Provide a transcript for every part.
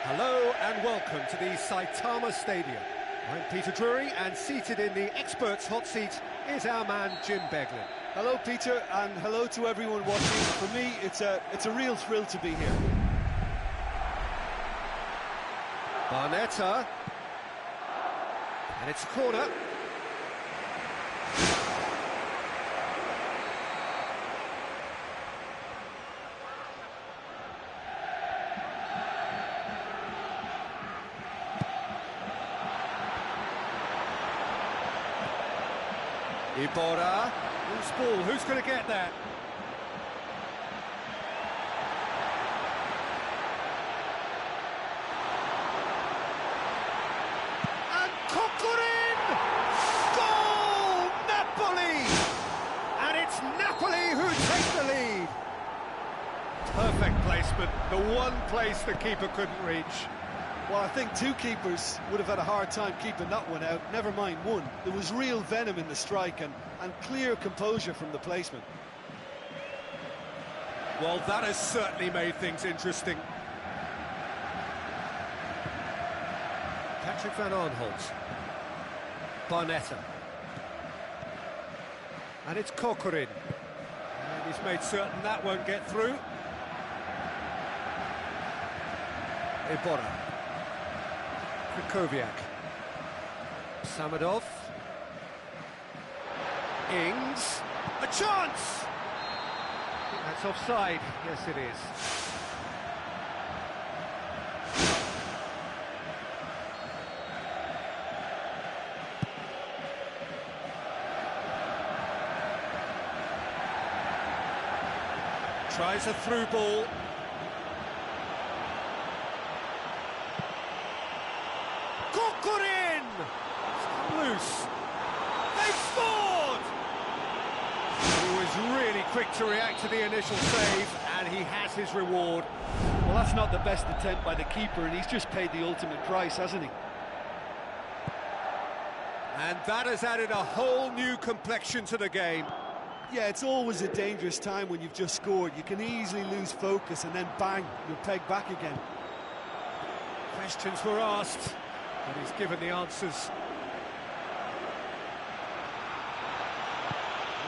Hello and welcome to the Saitama Stadium. I'm Peter Drury, and seated in the experts' hot seat is our man Jim Beglin. Hello Peter, and hello to everyone watching. For me, it's a real thrill to be here. Barnetta, and it's a corner. Ibora, loose ball, who's going to get that? And Kokorin! Goal! Napoli! And it's Napoli who take the lead. Perfect placement, the one place the keeper couldn't reach. Well, I think two keepers would have had a hard time keeping that one out, never mind one. There was real venom in the strike and clear composure from the placement. Well, that has certainly made things interesting. Patrick van Arnholt. Barnetta. And it's Kokorin. And he's made certain that won't get through. Ibora. Krikoviak. Samadov. Ings. A chance! That's offside. Yes, it is. Tries a through ball. Kokorin! Loose. They've scored! He was really quick to react to the initial save, and he has his reward. Well, that's not the best attempt by the keeper, and he's just paid the ultimate price, hasn't he? And that has added a whole new complexion to the game. Yeah, it's always a dangerous time when you've just scored. You can easily lose focus, and then bang, you're pegged back again. Questions were asked, and he's given the answers.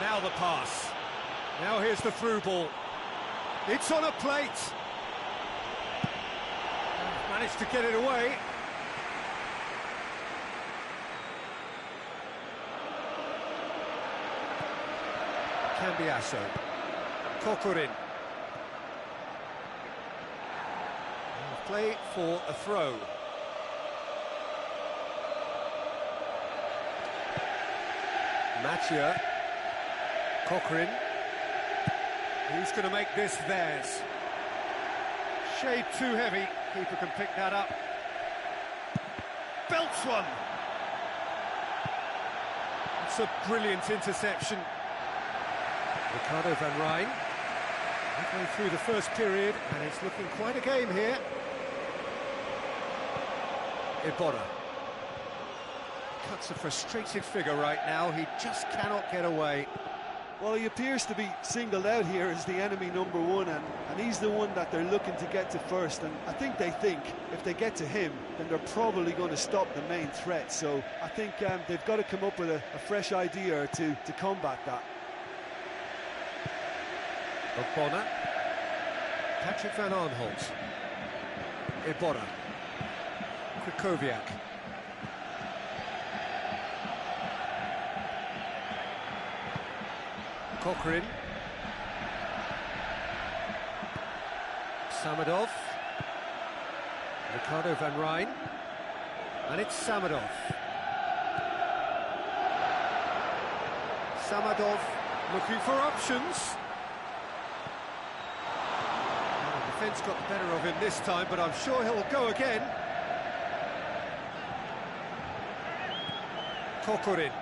Now the pass. Now here's the through ball. It's on a plate. Managed to get it away. Cambiasso. Kokorin. Play for a throw. Mathieu. Kokorin. Who's going to make this theirs? Shade too heavy. Keeper can pick that up. Belts one. It's a brilliant interception. Ricardo van Rijn. Halfway through the first period, and it's looking quite a game here. Ibora. Cuts a frustrated figure right now. He just cannot get away. Well, he appears to be singled out here as the enemy number one, and he's the one that they're looking to get to first. And I think they think if they get to him, then they're probably going to stop the main threat. So I think they've got to come up with a fresh idea or two to combat that. Ogbonna. Patrick van Arnholt. Ibora. Krikoviak. Kokorin. Samadov. Ricardo van Rijn. And it's Samadov. Samadov looking for options. The defence got the better of him this time, but I'm sure he'll go again. Kokorin.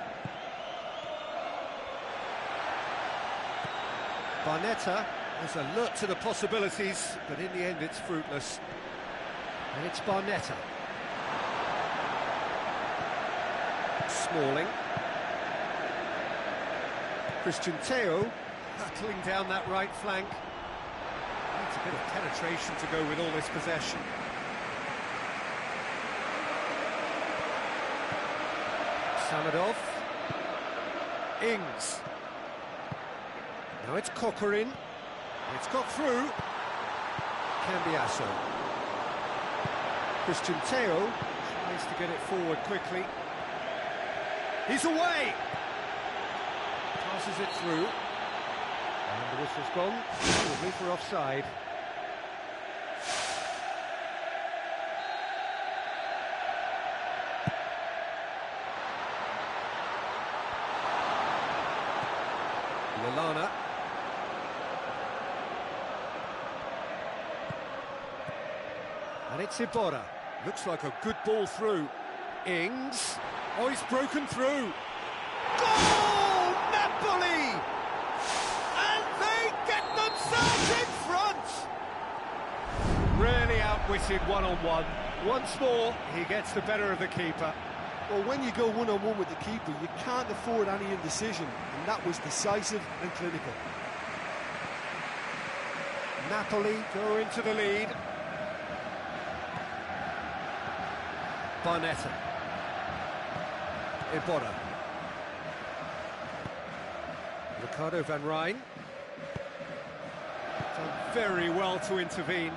Barnetta was alert to the possibilities, but in the end it's fruitless. And it's Barnetta. Smalling. Christian Theo hurtling down that right flank. Needs a bit of penetration to go with all this possession. Samadov. Ings. Now it's Coquelin. It's got through. Cambiasso. Christian Teo tries to get it forward quickly. He's away! Passes it through. And the whistle's gone. Probably for offside. Lallana. And it's Iborra. Looks like a good ball through. Ings. Oh, he's broken through. Goal! Napoli! And they get themselves in front! Really outwitted one-on-one. Once more, he gets the better of the keeper. Well, when you go one-on-one with the keeper, you can't afford any indecision, and that was decisive and clinical. Napoli go into the lead. Barnetta. Iborra. Ricardo van Rijn. Done very well to intervene.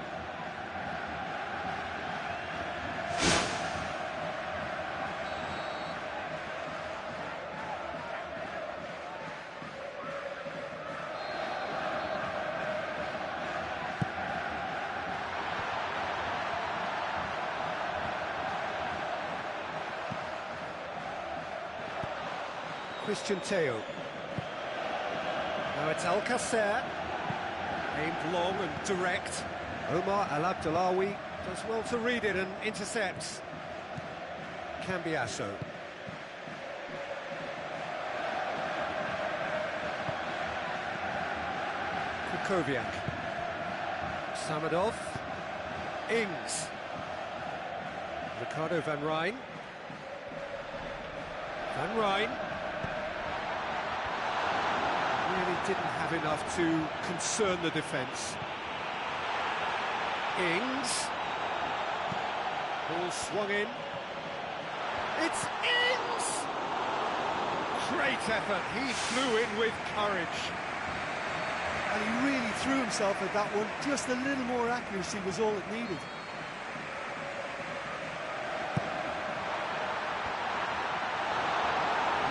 Christian Teo. Now it's Alcacer. Aimed long and direct. Omar Al Abdullawi does well to read it and intercepts. Cambiasso. Kukoviak. Samadov. Ings. Ricardo van Rijn. Van Rijn. Really didn't have enough to concern the defence. Ings. Ball swung in. It's Ings! Great effort. He flew in with courage. And he really threw himself at that one. Just a little more accuracy was all it needed.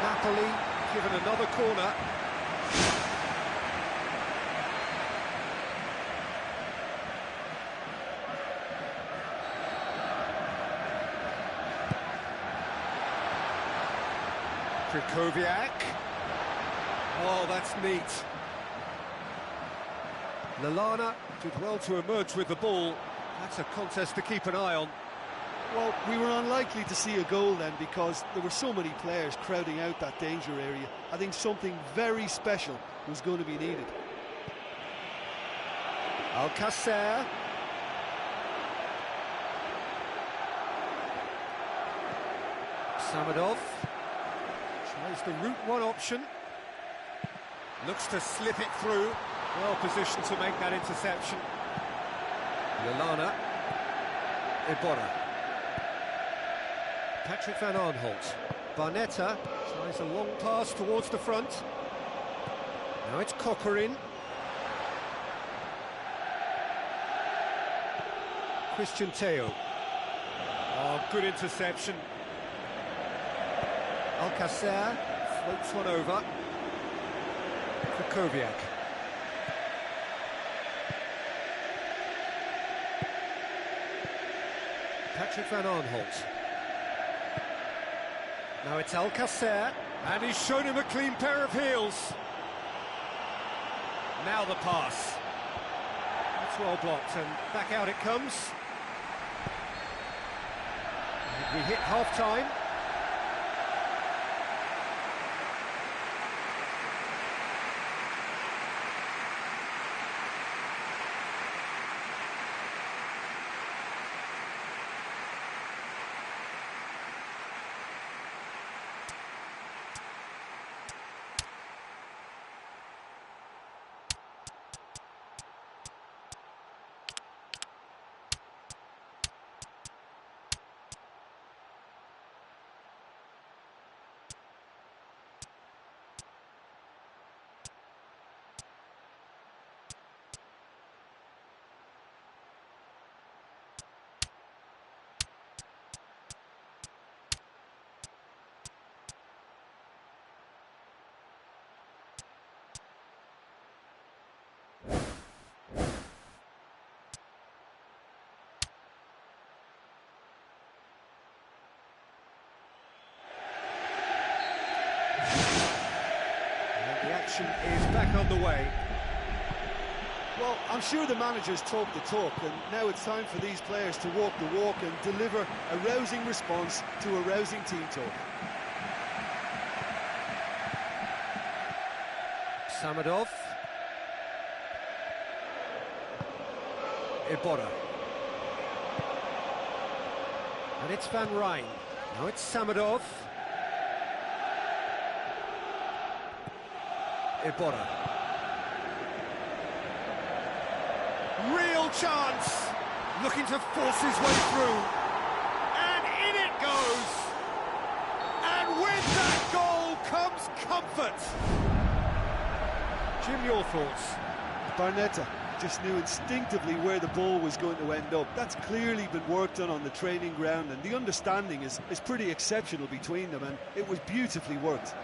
Napoli given another corner. Kukoviak. Oh, that's neat. Lallana did well to emerge with the ball. That's a contest to keep an eye on. Well, we were unlikely to see a goal then because there were so many players crowding out that danger area. I think something very special was going to be needed. Alcacer. Samadov. Tries the route one option. Looks to slip it through. Well positioned to make that interception. Lallana. Iborra. Patrick van Aanholt. Barnetta tries a long pass towards the front. Now it's Coquelin. Christian Teo. Oh, good interception. Alcacer floats one over. Kukoviak. Patrick van Aanholt. Now it's Alcacer, and he's shown him a clean pair of heels. Now the pass. That's well blocked, and back out it comes. And we hit half-time. action is back underway. Well, I'm sure the manager's talked the talk, and now it's time for these players to walk the walk and deliver a rousing response to a rousing team talk. Samadov. Iborra. And it's Van Rijn. Now it's Samadov. Iborra. Real chance! Looking to force his way through. And in it goes! And with that goal comes comfort! Jim, your thoughts? Barnetta just knew instinctively where the ball was going to end up. That's clearly been worked on the training ground, and the understanding is pretty exceptional between them, and it was beautifully worked.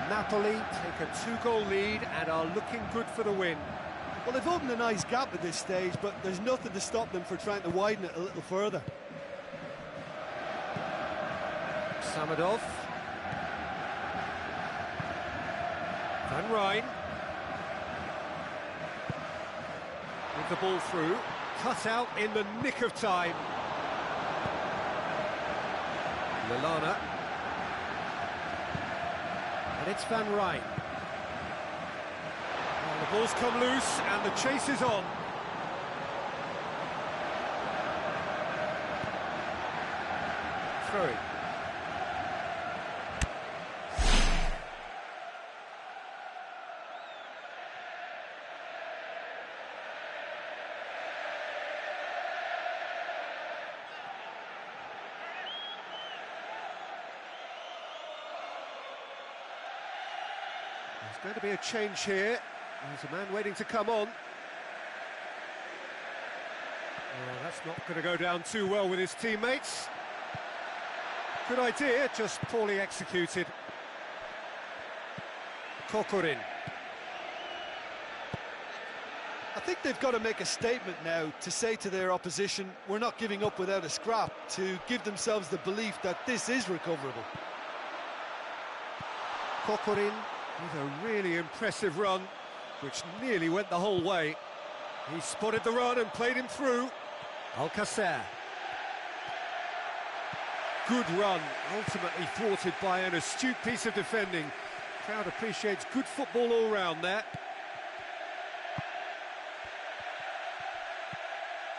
Napoli take a two-goal lead and are looking good for the win. Well, they've opened a nice gap at this stage, but there's nothing to stop them from trying to widen it a little further. Samadov. Van Rijn. With the ball through. Cut out in the nick of time. Lallana. And it's Van Rijn. And the ball's come loose and the chase is on. Throwing. There's going to be a change here. There's a man waiting to come on. Oh, that's not going to go down too well with his teammates. Good idea, just poorly executed. Kokorin. I think they've got to make a statement now to say to their opposition, we're not giving up without a scrap, to give themselves the belief that this is recoverable. Kokorin with a really impressive run, which nearly went the whole way. He spotted the run and played him through. Alcacer. Good run, ultimately thwarted by an astute piece of defending. Crowd appreciates good football all round there.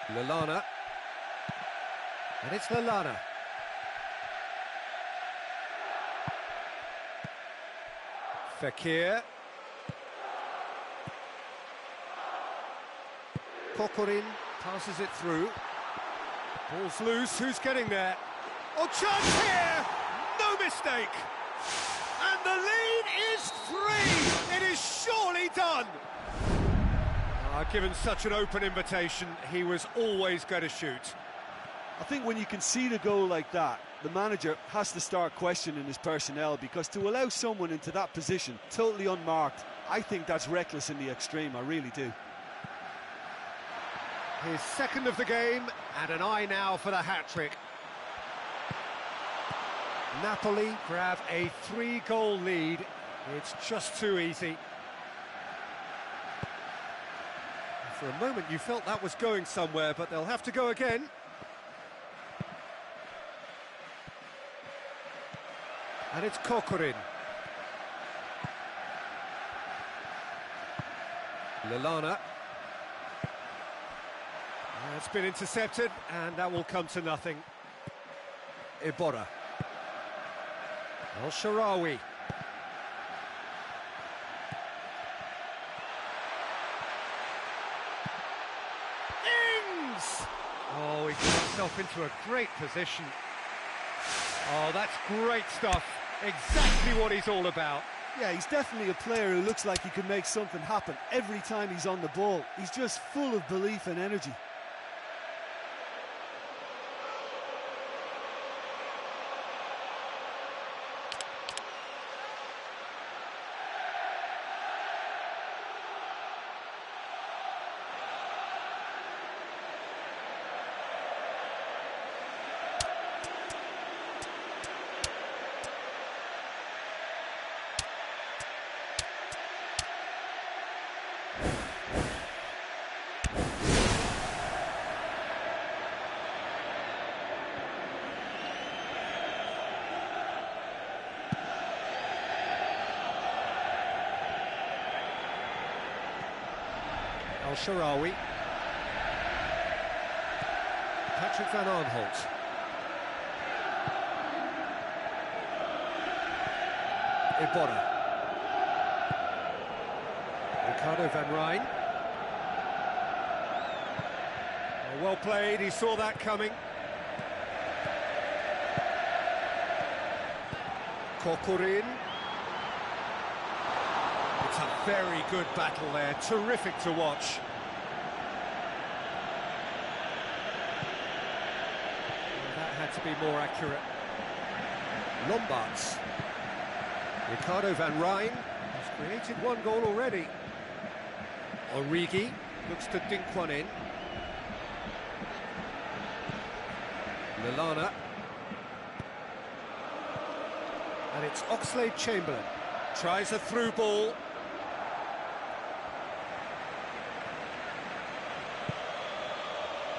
Lallana. And it's Lallana. Fekir. Kokorin passes it through. Ball's loose, who's getting there? Oh, chance here! No mistake! And the lead is 3! It is surely done! Given such an open invitation, he was always going to shoot. I think when you can see the goal like that, the manager has to start questioning his personnel, because to allow someone into that position, totally unmarked, I think that's reckless in the extreme, I really do. His second of the game, and an eye now for the hat-trick. Napoli grab a 3-goal lead. It's just too easy. For a moment you felt that was going somewhere, but they'll have to go again. And it's Kokorin. Lallana. It's been intercepted, and that will come to nothing. Iborra. El-Shaarawy. Oh, he got himself into a great position. Oh, that's great stuff. Exactly what he's all about. Yeah, he's definitely a player who looks like he can make something happen every time he's on the ball. He's just full of belief and energy. Al-Sharawi. Patrick van Aanholt. Iborra. Ricardo van Rijn. Well played, he saw that coming. Kokorin. It's a very good battle there, terrific to watch. Well, that had to be more accurate. Lombards. Ricardo van Rijn has created one goal already. Origi looks to dink one in. Lallana. And it's Oxlade-Chamberlain. Tries a through ball.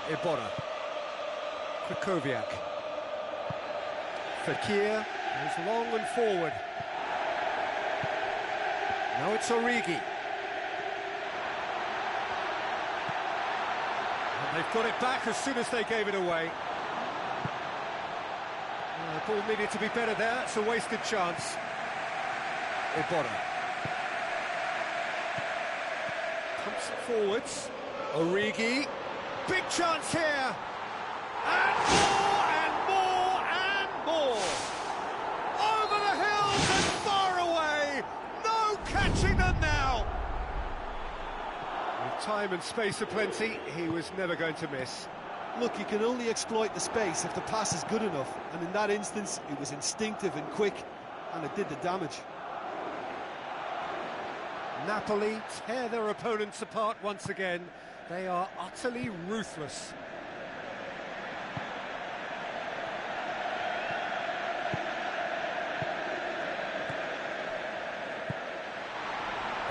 Iborra. Krychowiak. Fekir is long and forward. Now it's Origi. And they've got it back as soon as they gave it away. The ball needed to be better there, it's a wasted chance. Iborra. Pumps it forwards. Origi. Big chance here! And more, and more, and more! Over the hills and far away! No catching them now! With time and space aplenty, he was never going to miss. Look, you can only exploit the space if the pass is good enough, and in that instance, it was instinctive and quick, and it did the damage. Napoli tear their opponents apart once again. They are utterly ruthless.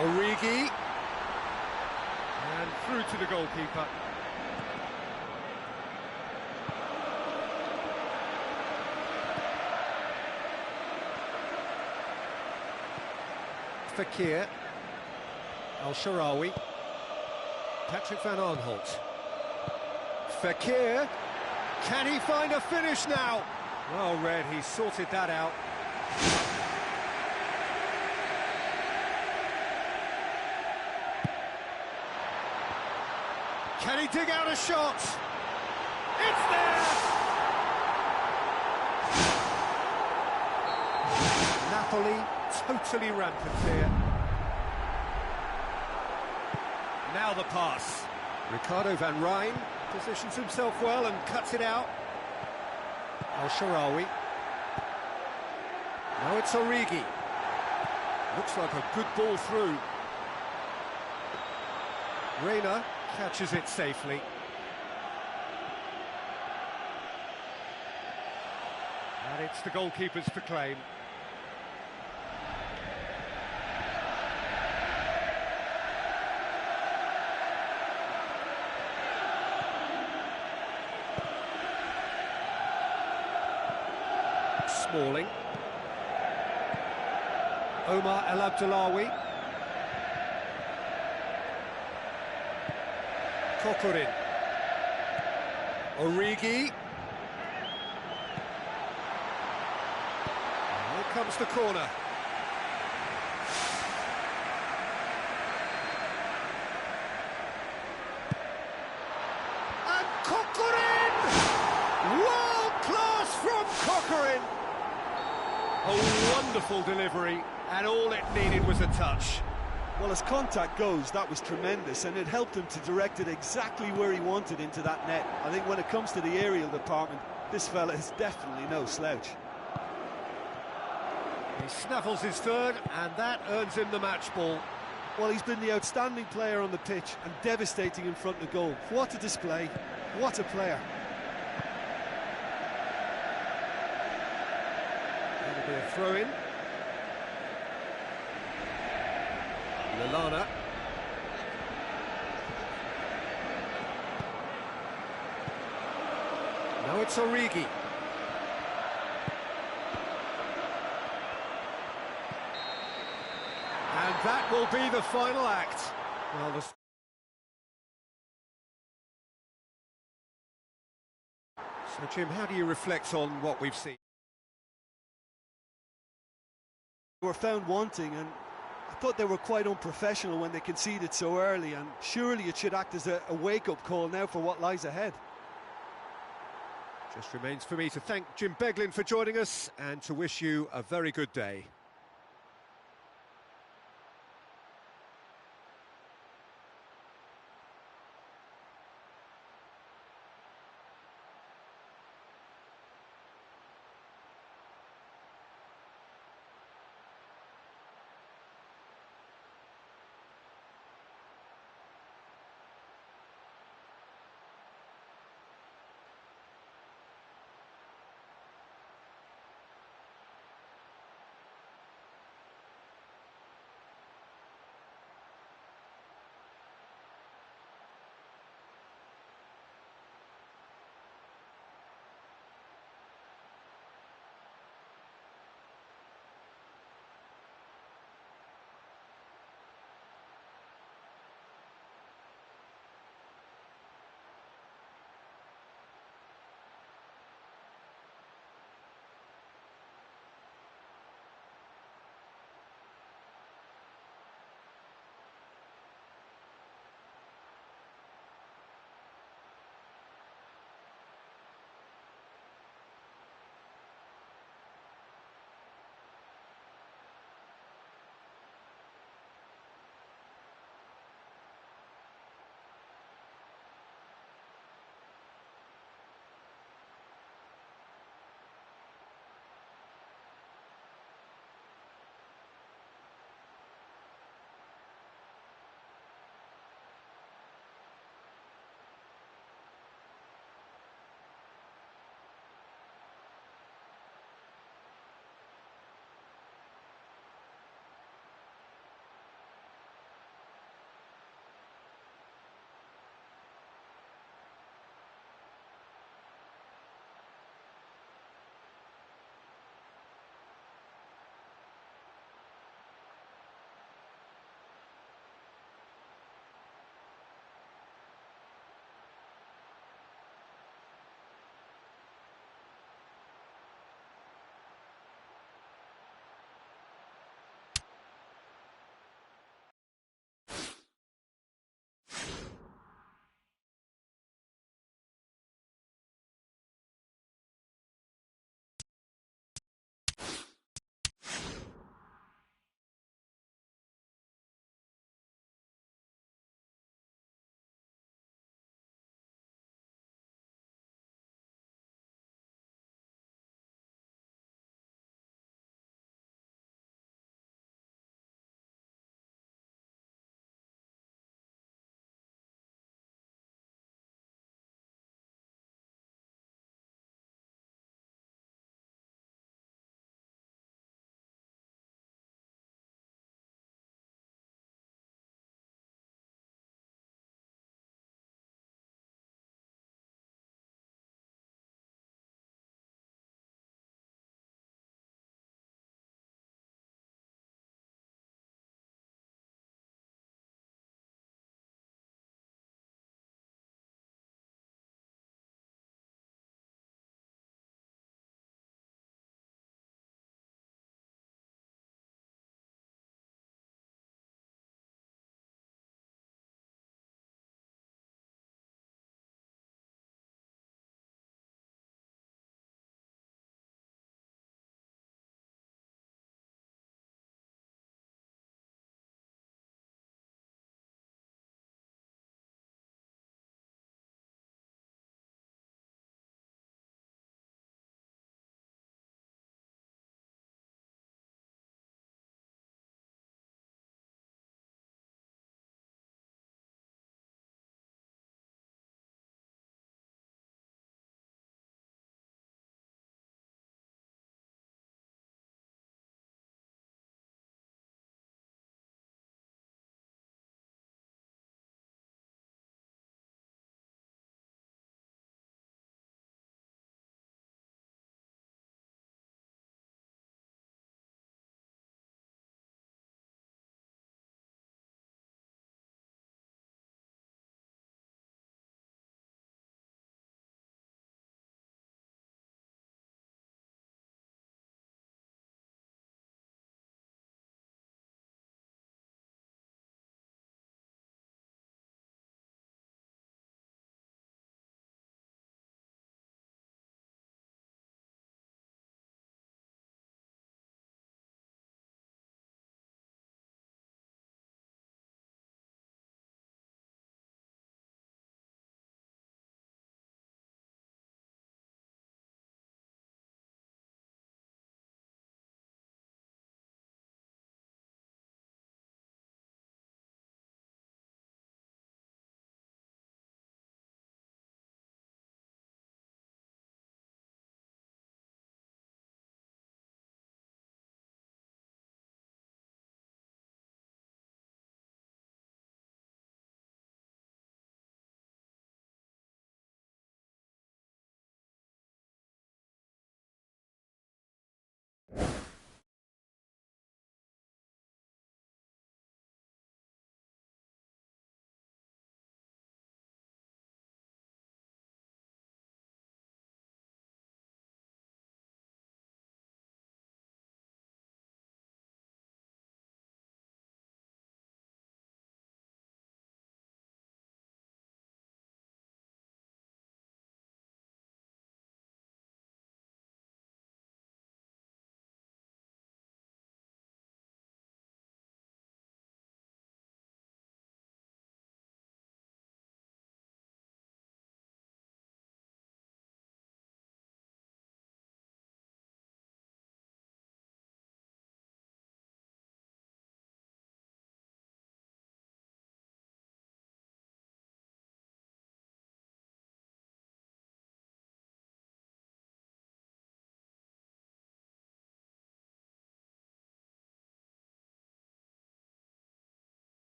Origi. And through to the goalkeeper. Fekir. Al-Sharawi. Patrick van Aanholt. Fekir. Can he find a finish now? Well read, he sorted that out. Can he dig out a shot? It's there! Napoli totally rampant here. Now the pass. Ricardo van Rijn positions himself well and cuts it out. Al-Sharawi. Now it's Origi. Looks like a good ball through. Reina catches it safely. And it's the goalkeeper's to claim. Smalling. Omar El Abdullawi. Kokorin. Origi. Here comes the corner. And Kokorin! World class from Kokorin! A wonderful delivery, and all it needed was a touch. Well, as contact goes, that was tremendous, and it helped him to direct it exactly where he wanted into that net. I think when it comes to the aerial department, this fella is definitely no slouch. He snaffles his third, and that earns him the match ball. Well, he's been the outstanding player on the pitch and devastating in front of goal. What a display, what a player. That'll be a throw-in. Lallana. Now it's Origi. And that will be the final act. Well, the So, Jim, how do you reflect on what we've seen? Were found wanting, and I thought they were quite unprofessional when they conceded so early, and surely it should act as a wake-up call now for what lies ahead. Just remains for me to thank Jim Beglin for joining us and to wish you a very good day.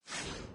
it.